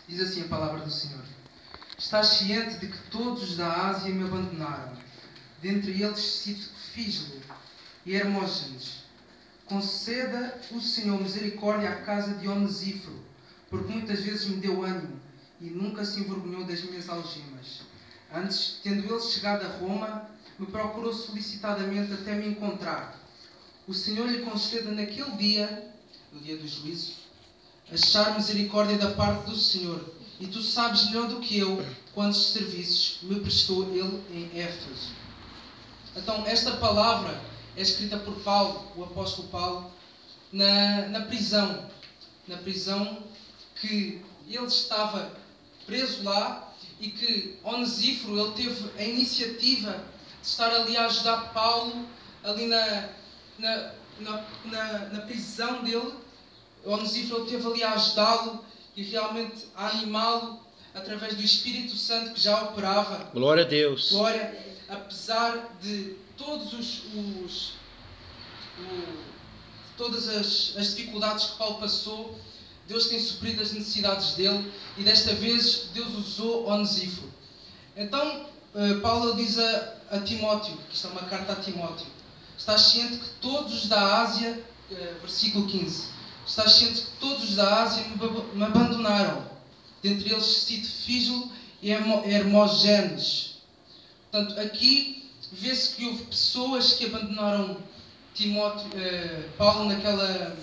Diz assim a palavra do Senhor: Estás ciente de que todos os da Ásia me abandonaram, dentre eles cito Fígelo e Hermógenes. Conceda o Senhor misericórdia à casa de Onesíforo, porque muitas vezes me deu ânimo e nunca se envergonhou das minhas algemas. Antes, tendo ele chegado a Roma, me procurou solicitadamente até me encontrar. O Senhor lhe conceda naquele dia, no dia do juízo, achar misericórdia da parte do Senhor. E tu sabes melhor do que eu quantos serviços me prestou ele em Éfeso. Então, esta palavra é escrita por Paulo, o apóstolo Paulo, na prisão. Na prisão que ele estava preso lá e que Onesíforo, ele teve a iniciativa de estar ali a ajudar Paulo, ali na prisão dele. Onesíforo esteve ali a ajudá-lo e realmente a animá-lo através do Espírito Santo que já operava. Glória a Deus. Glória, apesar de todas as dificuldades que Paulo passou, Deus tem suprido as necessidades dele e desta vez Deus usou Onesíforo. Então, Paulo diz a Timóteo, que isto é uma carta a Timóteo: estás ciente que todos os da Ásia, versículo 15, estás ciente que todos os da Ásia me abandonaram, dentre eles cito Fígelo e Hermógenes. Portanto, aqui vê-se que houve pessoas que abandonaram Paulo naquela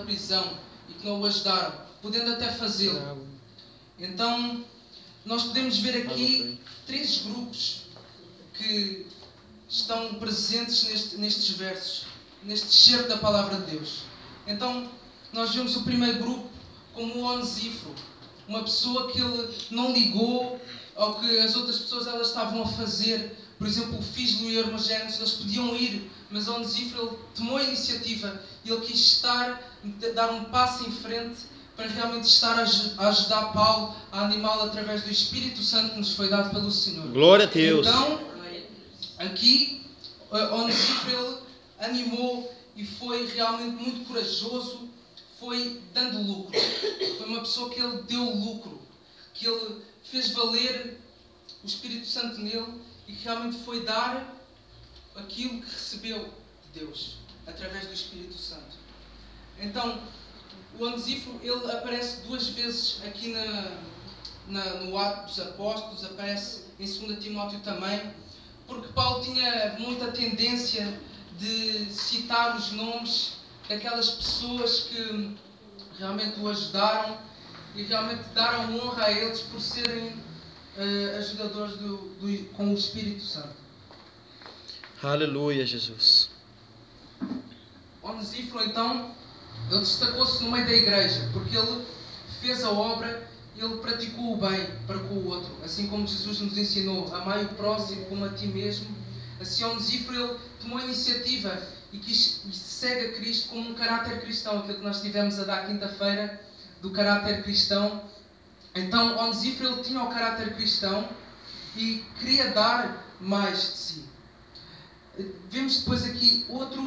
prisão e que não o ajudaram, podendo até fazê-lo. Então, nós podemos ver aqui 3 grupos que estão presentes nestes versos, neste excerto da palavra de Deus. Então, nós vemos o primeiro grupo como o Onesíforo, uma pessoa que ele não ligou ao que as outras pessoas elas estavam a fazer. Por exemplo, o Fígelo e o Hermógenes, eles podiam ir, mas Onesíforo ele tomou a iniciativa e ele quis dar um passo em frente para realmente estar a ajudar Paulo, a animá-lo através do Espírito Santo que nos foi dado pelo Senhor. Glória a Deus. Então, aqui, Onesíforo ele animou e foi realmente muito corajoso, foi dando lucro. Foi uma pessoa que ele deu lucro, que ele fez valer o Espírito Santo nele e que realmente foi dar aquilo que recebeu de Deus, através do Espírito Santo. Então, o Onesíforo, ele aparece 2 vezes aqui no Ato dos Apóstolos, aparece em 2 Timóteo também, porque Paulo tinha muita tendência de citar os nomes daquelas pessoas que realmente o ajudaram e realmente deram honra a eles por serem ajudadores com o Espírito Santo. Aleluia, Jesus. Onesíforo, então, ele destacou-se no meio da igreja, porque ele fez a obra, ele praticou o bem para com o outro, assim como Jesus nos ensinou: amai o próximo como a ti mesmo. Assim, Onesíforo, ele tomou a iniciativa e segue a Cristo como um caráter cristão, aquilo que nós tivemos a dar quinta-feira, do caráter cristão. Então, Onesíforo, ele tinha o caráter cristão e queria dar mais de si. Vemos depois aqui outro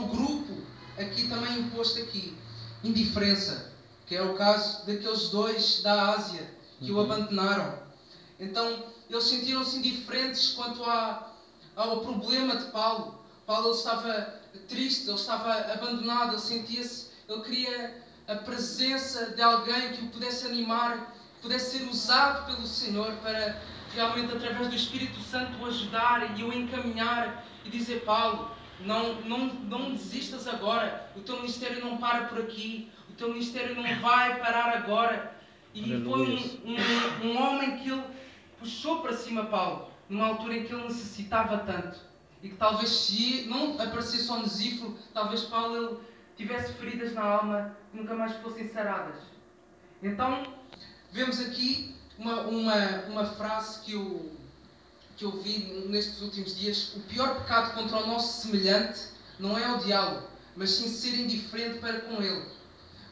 grupo, aqui também imposto aqui, indiferença, que é o caso daqueles 2 da Ásia que o abandonaram. Então, eles sentiram-se indiferentes quanto ao problema de Paulo. Paulo ele estava triste, ele estava abandonado, ele queria a presença de alguém que o pudesse animar, que pudesse ser usado pelo Senhor para realmente, através do Espírito Santo, o ajudar e o encaminhar e dizer: Paulo, não desistas agora, o teu ministério não para por aqui, o teu ministério não vai parar agora. E foi um homem que ele puxou para cima Paulo, numa altura em que ele necessitava tanto. E que talvez, se não aparecesse Onesíforo, talvez Paulo ele tivesse feridas na alma que nunca mais fossem saradas. Então, vemos aqui uma frase que eu vi nestes últimos dias: o pior pecado contra o nosso semelhante não é odiá-lo, mas sim ser indiferente para com ele.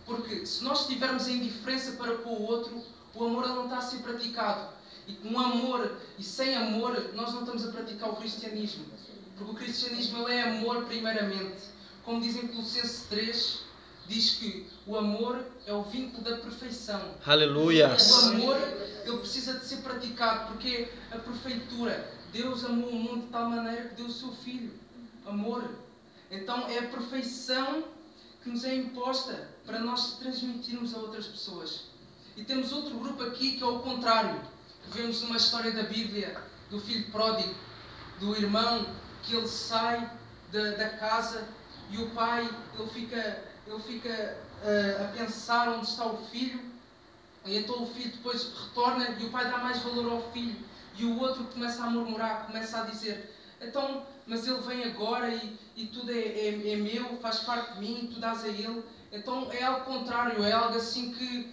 Porque se nós tivermos a indiferença para com o outro, o amor não está a ser praticado. E com amor e sem amor, nós não estamos a praticar o cristianismo. Porque o cristianismo ele é amor primeiramente. Como diz em Colossenses 3, diz que o amor é o vínculo da perfeição. Aleluia. O amor, ele precisa de ser praticado, porque a perfeitura, Deus amou o mundo de tal maneira que deu o seu Filho. Amor. Então é a perfeição que nos é imposta para nós transmitirmos a outras pessoas. E temos outro grupo aqui que é o contrário, que vemos numa história da Bíblia, do filho pródigo, do irmão, que ele sai da casa e o pai, ele fica a pensar onde está o filho, e então o filho depois retorna e o pai dá mais valor ao filho, e o outro começa a murmurar, começa a dizer: então, mas ele vem agora e tudo é meu, faz parte de mim, tu dás a ele. Então é algo contrário, é algo assim que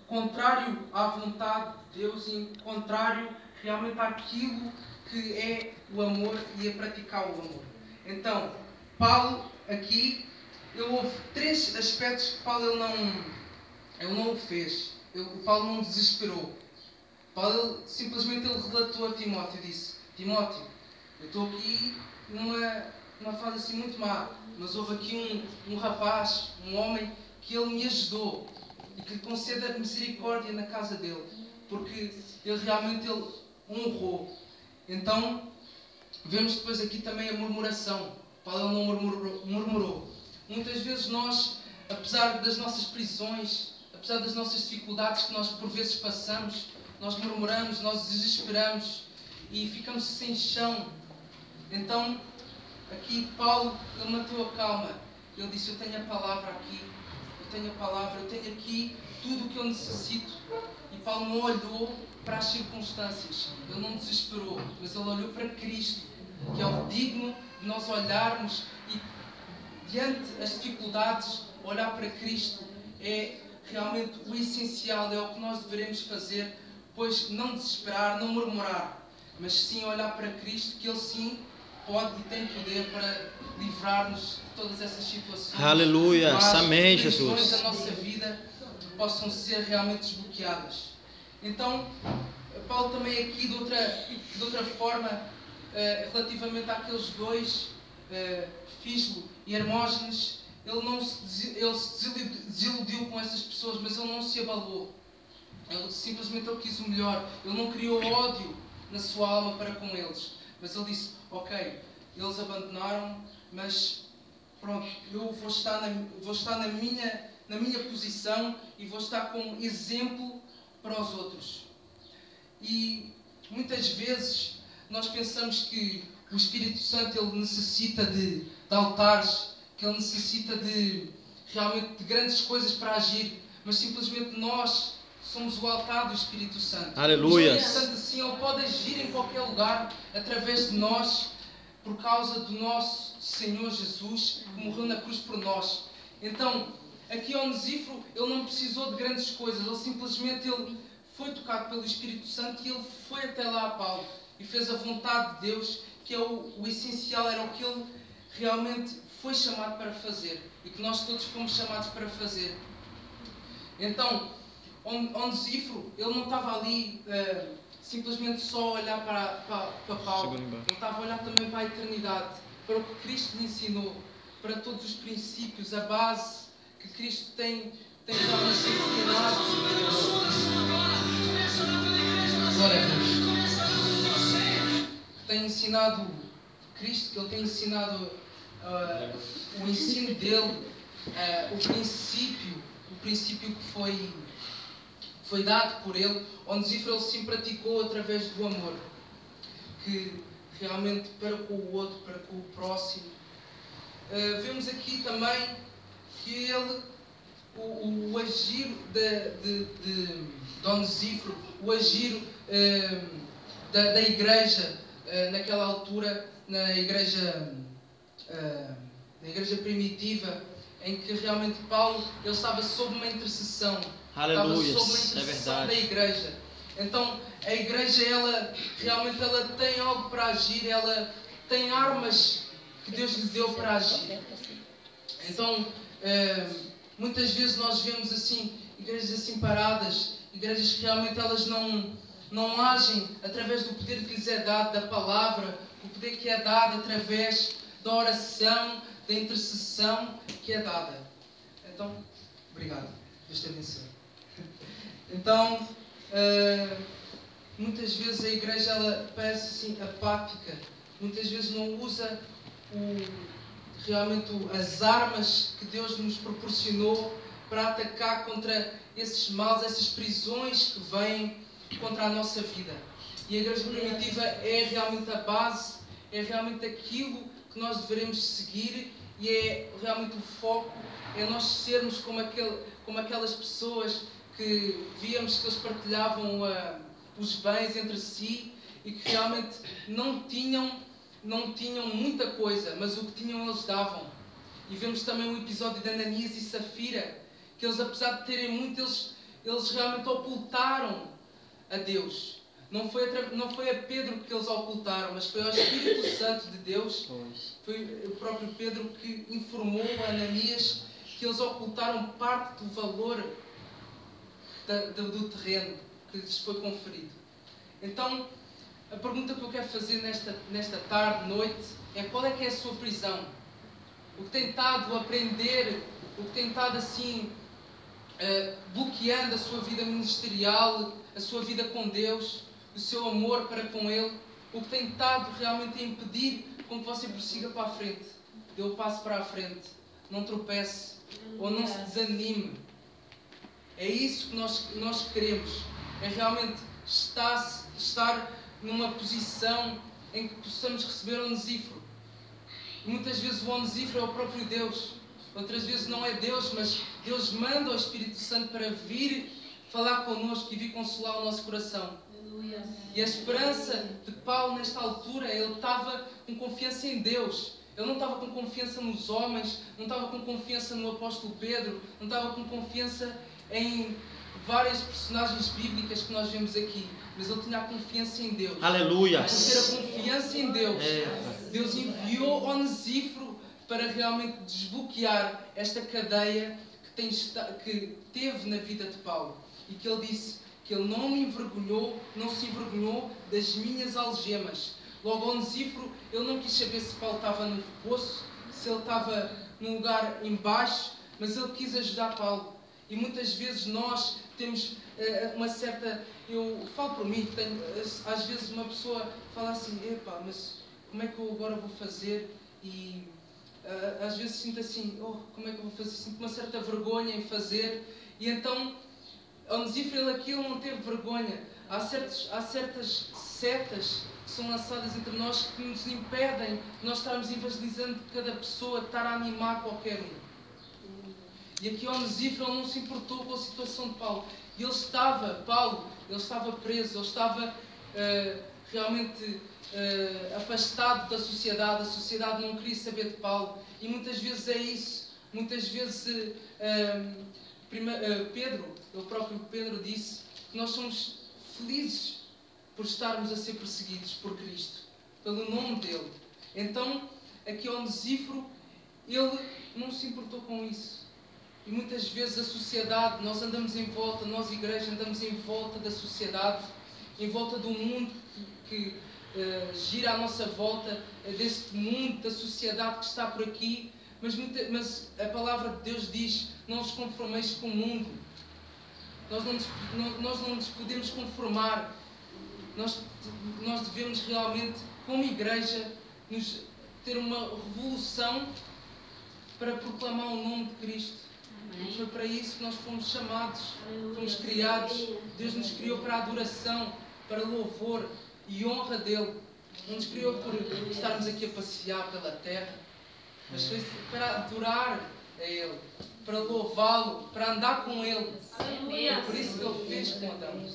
contrário à vontade de Deus e contrário realmente àquilo que é o amor e a praticar o amor. Então, Paulo aqui, houve 3 aspectos que Paulo ele não o fez. Paulo não desesperou. Paulo simplesmente ele relatou a Timóteo e disse: Timóteo, eu estou aqui numa fase assim muito má, mas houve aqui um rapaz, um homem, que ele me ajudou e que lhe conceda misericórdia na casa dele, porque ele realmente honrou. Então, vemos depois aqui também a murmuração. Paulo não murmurou. Muitas vezes nós, apesar das nossas prisões, apesar das nossas dificuldades que nós por vezes passamos, nós murmuramos, nós desesperamos e ficamos sem chão. Então, aqui Paulo, ele manteve a calma. Ele disse: eu tenho a palavra aqui, eu tenho a palavra, eu tenho aqui tudo o que eu necessito. E Paulo não olhou para as circunstâncias, ele não desesperou, mas ele olhou para Cristo, que é o digno de nós olharmos e, diante das dificuldades, olhar para Cristo é realmente o essencial, é o que nós devemos fazer, pois não desesperar, não murmurar, mas sim olhar para Cristo, que Ele sim pode e tem poder para livrar-nos de todas essas situações. Aleluia, amém, Jesus. As da nossa vida possam ser realmente desbloqueadas. Então, Paulo também aqui de outra forma, relativamente àqueles dois, Fígelo e Hermógenes, ele se desiludiu com essas pessoas, mas ele não se abalou. Ele simplesmente quis o melhor. Ele não criou ódio na sua alma para com eles. Mas ele disse: ok, eles abandonaram, mas pronto, eu vou estar na minha posição e vou estar como exemplo para os outros. E muitas vezes nós pensamos que o Espírito Santo ele necessita de altares, que ele necessita realmente de grandes coisas para agir, mas simplesmente nós somos o altar do Espírito Santo. Aleluia. O Espírito Santo assim, ele pode agir em qualquer lugar através de nós, por causa do nosso Senhor Jesus, que morreu na cruz por nós. Então, aqui Onesíforo, ele não precisou de grandes coisas, ele simplesmente foi tocado pelo Espírito Santo e ele foi até lá a Paulo e fez a vontade de Deus, que é o essencial, era o que ele realmente foi chamado para fazer e que nós todos fomos chamados para fazer. Então, Onesíforo, ele não estava ali simplesmente só a olhar para Paulo, ele estava a olhar também para a eternidade, para o que Cristo lhe ensinou, para todos os princípios, a base que Cristo tem realmente ensinado. Glória a Deus. Tem ensinado Cristo, que ele tem ensinado o ensino dele, o princípio que foi dado por ele, onde Onesíforo ele sim praticou através do amor, que realmente para com o outro, para com o próximo. Vemos aqui também que ele, o agir de Onesíforo, o agir da igreja naquela altura, na igreja primitiva, em que realmente Paulo ele estava sob uma intercessão. Aleluia, Estava sob uma intercessão da igreja. Então a igreja realmente tem algo para agir, ela tem armas que Deus lhe deu para agir. Então muitas vezes nós vemos assim igrejas assim paradas, igrejas que realmente elas não agem através do poder que lhes é dado, da palavra, o poder que é dado através da oração, da intercessão que é dada. Então, obrigado. Deus te abençoe. Então, muitas vezes a igreja ela parece assim apática. Muitas vezes não usa realmente as armas que Deus nos proporcionou para atacar contra esses males, essas prisões que vêm contra a nossa vida. E a igreja primitiva é realmente a base, é realmente aquilo que nós devemos seguir e é realmente o foco, é nós sermos como aquelas pessoas que víamos que eles partilhavam os bens entre si e que realmente não tinham muita coisa, mas o que tinham eles davam. E vemos também o episódio de Ananias e Safira, que eles, apesar de terem muito, eles realmente ocultaram a Deus. Não foi a Pedro que eles ocultaram, mas foi ao Espírito Santo de Deus. Foi o próprio Pedro que informou a Ananias que eles ocultaram parte do valor do terreno que lhes foi conferido. Então, a pergunta que eu quero fazer nesta tarde, noite, é qual é que é a sua prisão? O que tem estado a aprender, o que tem estado assim, bloqueando a sua vida ministerial, a sua vida com Deus, o seu amor para com Ele, o que tem estado realmente a impedir com que você prossiga para a frente, dê o passo para a frente, não tropece ou não se desanime. É isso que nós queremos, é realmente estar numa posição em que possamos receber o onesíforo. Muitas vezes o onesíforo é o próprio Deus, outras vezes não é Deus, mas Deus manda o Espírito Santo para vir falar connosco e vir consolar o nosso coração. E a esperança de Paulo nesta altura, ele estava com confiança em Deus. Ele não estava com confiança nos homens, não estava com confiança no apóstolo Pedro, não estava com confiança em várias personagens bíblicas que nós vemos aqui, mas ele tinha a confiança em Deus. Aleluia! Por ter a confiança em Deus, Deus enviou Onesíforo para realmente desbloquear esta cadeia que teve na vida de Paulo. E que ele disse que ele não se envergonhou das minhas algemas. Logo, Onesíforo, ele não quis saber se Paulo estava no poço, se ele estava num lugar em baixo, mas ele quis ajudar Paulo. E muitas vezes nós temos uma certa... Eu falo por mim, às vezes uma pessoa fala assim, epá, mas como é que eu agora vou fazer? E às vezes sinto assim, como é que eu vou fazer? Sinto uma certa vergonha em fazer. E então, Onesíforo, aquilo não teve vergonha. Há certas setas que são lançadas entre nós que nos impedem de nós estarmos evangelizando cada pessoa, de estar a animar qualquer um. E aqui Onesíforo não se importou com a situação de Paulo. E Paulo estava preso, ele estava realmente afastado da sociedade. A sociedade não queria saber de Paulo. E muitas vezes é isso. Muitas vezes o próprio Pedro disse que nós somos felizes por estarmos a ser perseguidos por Cristo, pelo nome dele. Então, aqui Onesíforo, ele não se importou com isso. E muitas vezes a sociedade, nós igreja, andamos em volta da sociedade, em volta do mundo que gira à nossa volta, deste mundo, da sociedade que está por aqui, mas a palavra de Deus diz, não vos conformeis com o mundo. Nós não nos podemos conformar. Nós devemos realmente, como igreja, ter uma revolução para proclamar o nome de Cristo. E foi para isso que nós fomos chamados, fomos criados. Deus nos criou para a adoração, para louvor e honra dele. Não nos criou por estarmos aqui a passear pela terra, mas foi para adorar a Ele, para louvá-lo, para andar com Ele. É por isso que Ele fez com Adão.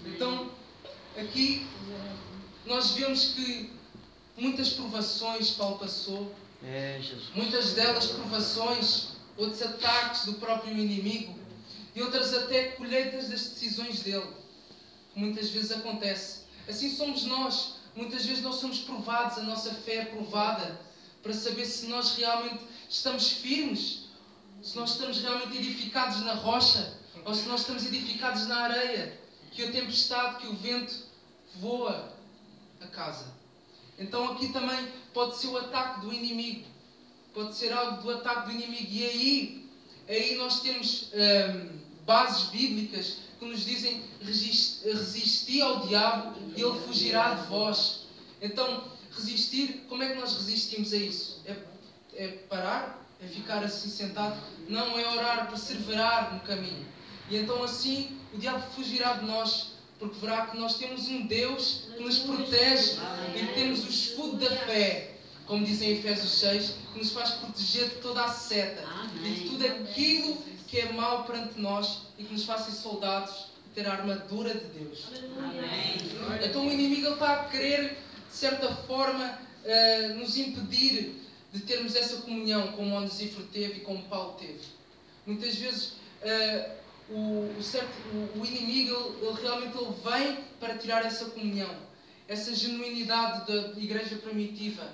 Então, aqui nós vemos que muitas provações Paulo passou, muitas delas provações, outros ataques do próprio inimigo e outras até colheitas das decisões dele, que muitas vezes acontece. Assim somos nós. Muitas vezes nós somos provados, a nossa fé é provada para saber se nós realmente estamos firmes, se nós estamos realmente edificados na rocha ou se nós estamos edificados na areia, que a tempestade, que o vento voa a casa. Então aqui também pode ser o ataque do inimigo. Pode ser algo do ataque do inimigo. E aí aí nós temos bases bíblicas que nos dizem: resisti ao diabo e ele fugirá de vós. Então, resistir, como é que nós resistimos a isso? É parar? É ficar assim sentado? Não, é orar, perseverar no caminho. E então assim o diabo fugirá de nós, porque verá que nós temos um Deus que nos protege e temos o escudo da fé, como dizem em Efésios 6, que nos faz proteger de toda a seta e de tudo aquilo que é mau perante nós e que nos faz ser soldados e ter a armadura de Deus. Então o inimigo está a querer, de certa forma, nos impedir de termos essa comunhão, como Onesíforo teve e como Paulo teve. Muitas vezes o inimigo ele realmente vem para tirar essa comunhão, essa genuinidade da igreja primitiva,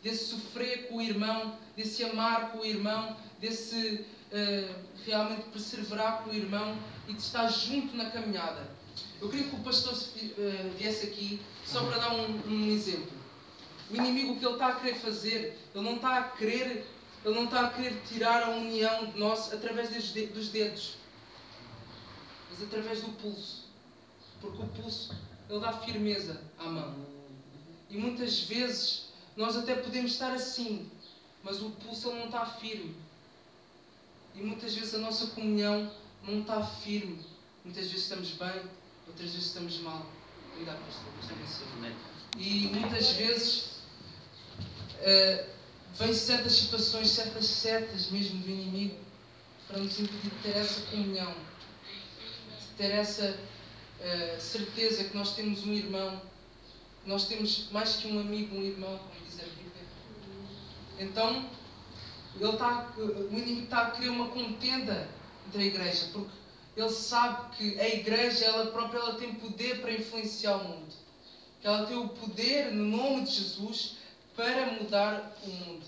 desse sofrer com o irmão, desse amar com o irmão, desse realmente perseverar com o irmão e de estar junto na caminhada. Eu queria que o pastor viesse aqui só para dar um exemplo. O inimigo, o que ele está a querer fazer, ele não está a querer tirar a união de nós através dos dedos, mas através do pulso. Porque o pulso, ele dá firmeza à mão. E muitas vezes nós até podemos estar assim, mas o pulso ele não está firme. E muitas vezes a nossa comunhão não está firme. Muitas vezes estamos bem, outras vezes estamos mal. Cuidado, pastor. E muitas vezes vêm certas situações, certas setas mesmo do inimigo, para nos impedir de ter essa comunhão, de ter essa certeza que nós temos um irmão, nós temos mais que um amigo, um irmão, como diz a Bíblia. Então, o inimigo está a criar uma contenda entre a igreja, porque ele sabe que a igreja, ela própria, ela tem poder para influenciar o mundo. Que ela tem o poder, no nome de Jesus, para mudar o mundo.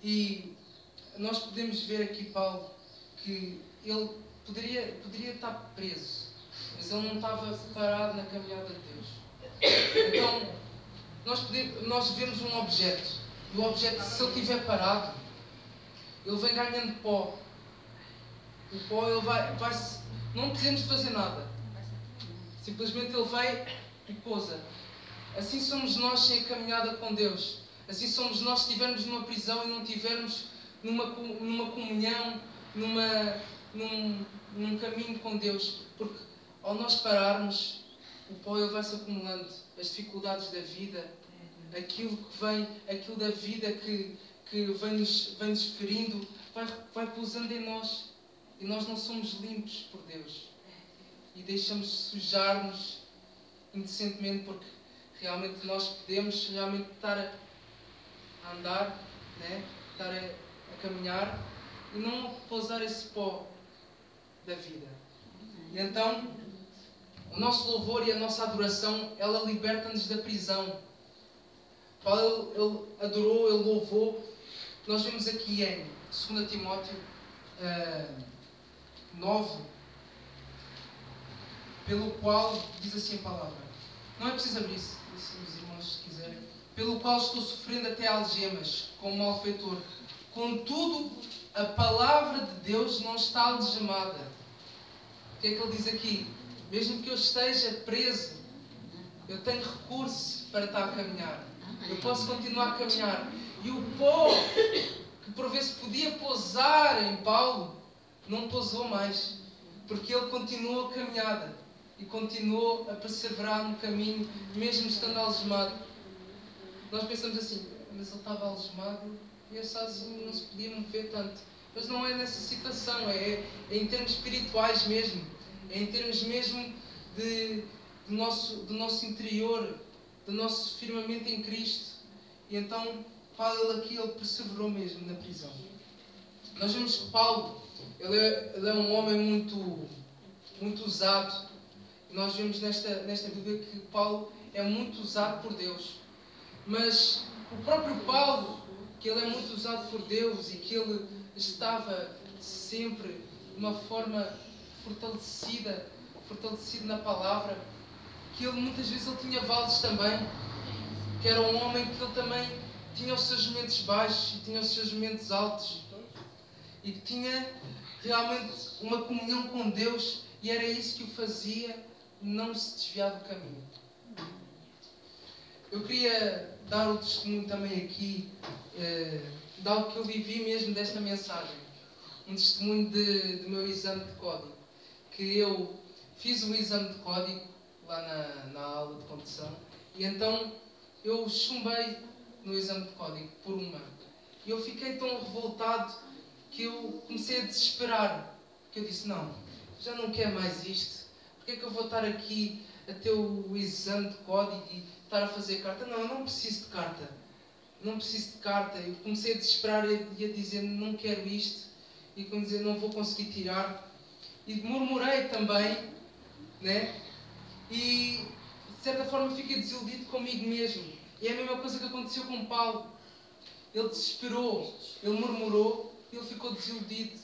E nós podemos ver aqui, Paulo, que ele poderia estar preso, mas ele não estava parado na caminhada de Deus. Então, nós vemos um objeto, e o objeto, se ele estiver parado, ele vem ganhando pó. O pó, ele vai não precisamos fazer nada. Simplesmente ele vai e pousa. Assim somos nós sem a caminhada com Deus. Assim somos nós se estivermos numa prisão e não estivermos numa comunhão, num caminho com Deus. Porque ao nós pararmos, o pó ele vai se acumulando. As dificuldades da vida, aquilo que vem, aquilo da vida que vem-nos ferindo, vai pousando em nós. E nós não somos limpos por Deus. E deixamos sujar-nos indecentemente, porque realmente nós podemos realmente estar a andar, né? Estar a caminhar e não pousar esse pó da vida. E então, o nosso louvor e a nossa adoração, ela liberta-nos da prisão. Paulo, ele adorou, ele louvou. Nós vemos aqui em 2 Timóteo 9, pelo qual diz assim a palavra. Não é preciso abrir isso, os irmãos, se quiserem. Pelo qual estou sofrendo até algemas, como malfeitor. Contudo, a palavra de Deus não está algemada. O que é que ele diz aqui? Mesmo que eu esteja preso, eu tenho recurso para estar a caminhar. Eu posso continuar a caminhar. E o pó, que por vezes podia pousar em Paulo, não pousou mais. Porque ele continuou a caminhada. E continuou a perseverar no caminho, mesmo estando algemado. Nós pensamos assim, mas ele estava algemado e eu só assim não se podia mover tanto. Mas não é nessa situação, é em termos espirituais mesmo. É em termos mesmo do nosso interior, do nosso firmamento em Cristo. E então, Paulo aqui, ele perseverou mesmo na prisão. Nós vemos que Paulo, ele é um homem muito usado. Nós vemos nesta Bíblia que Paulo é muito usado por Deus. Mas o próprio Paulo, que ele é muito usado por Deus e que ele estava sempre de uma forma fortalecido na palavra, que ele muitas vezes ele tinha vales também, que era um homem que ele também tinha os seus momentos baixos e tinha os seus momentos altos. e que tinha realmente uma comunhão com Deus, e era isso que o fazia não se desviar do caminho. Eu queria dar o testemunho também aqui de algo que eu vivi mesmo desta mensagem. Um testemunho do meu exame de código. Que eu fiz o exame de código lá na aula de condução, e então eu chumbei no exame de código por uma. E eu fiquei tão revoltado que eu comecei a desesperar. Que eu disse, não, já não quero mais isto. Porque é que eu vou estar aqui a ter o exame de código e estar a fazer carta? Não, eu não preciso de carta. Não preciso de carta. Eu comecei a desesperar e a dizer, não quero isto. E como dizer, não vou conseguir tirar. E murmurei também, né? E de certa forma fiquei desiludido comigo mesmo. E é a mesma coisa que aconteceu com Paulo. Ele desesperou, ele murmurou, ele ficou desiludido.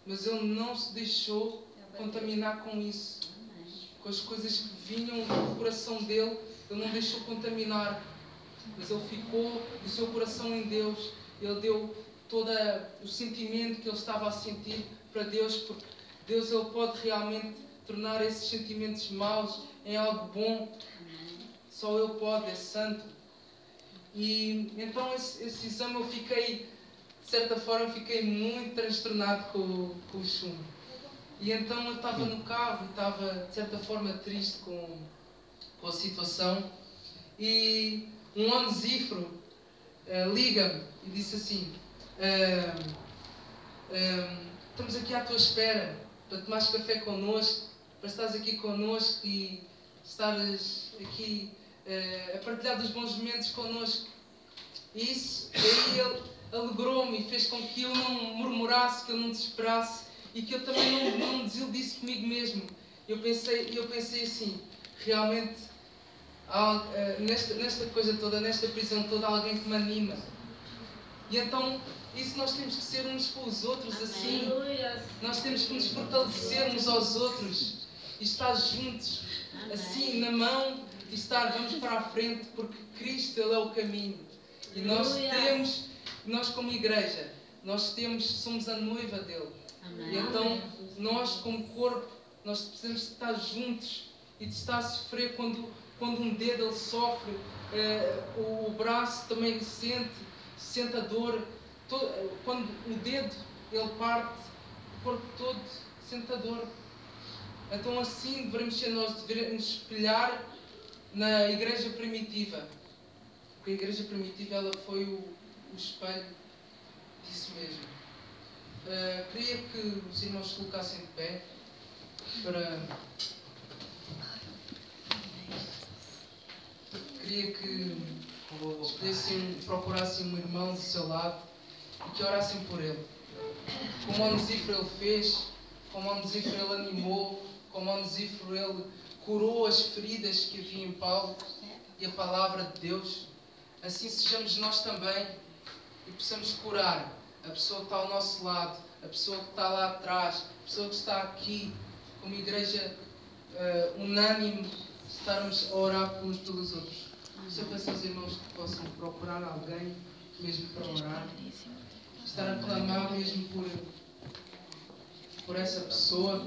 Mas ele não se deixou contaminar com isso. Com as coisas que vinham do coração dele, ele não deixou contaminar. Mas ele ficou do seu coração em Deus. Ele deu todo o sentimento que ele estava a sentir para Deus, porque Deus ele pode realmente tornar esses sentimentos maus em algo bom. Só Ele pode, é santo. E então esse exame eu fiquei, de certa forma, fiquei muito transtornado com o chumbo. E então eu estava no carro e estava, de certa forma, triste com a situação. E um onesífero liga-me e disse assim, estamos aqui à tua espera para tomares café connosco, para estares aqui connosco e estares aqui a partilhar dos bons momentos connosco. E isso, aí ele alegrou-me e fez com que eu não murmurasse, que eu não desesperasse e que eu também não me desiludisse comigo mesmo. Eu pensei assim, realmente, nesta coisa toda, nesta prisão toda, há alguém que me anima. E então, isso nós temos que ser uns com os outros. Amém. Assim. Nós temos que nos fortalecer uns aos outros e estar juntos, amém, assim, na mão, e estar, vamos para a frente, porque Cristo, Ele é o caminho. E nós como igreja, somos a noiva dele. Amém. E então, nós como corpo, nós precisamos estar juntos e de estar a sofrer quando um dedo ele sofre, o braço também sente a dor. Quando o dedo ele parte, o corpo todo sente a dor. Então assim devemos ser nós, devemos espelhar na igreja primitiva. Porque a igreja primitiva ela foi o espelho disso mesmo. Queria que os irmãos se colocassem de pé queria que procurassem um irmão do seu lado e que orassem por ele. Como o onesífero ele fez, como o onesífero ele animou, como o onesífero ele curou as feridas que havia em Paulo e a palavra de Deus, assim sejamos nós também e possamos curar a pessoa que está ao nosso lado, a pessoa que está lá atrás, a pessoa que está aqui, como igreja unânime, estarmos a orar uns pelos outros. Se eu peço aos irmãos que possam procurar alguém mesmo para orar, estar a clamar mesmo por essa pessoa.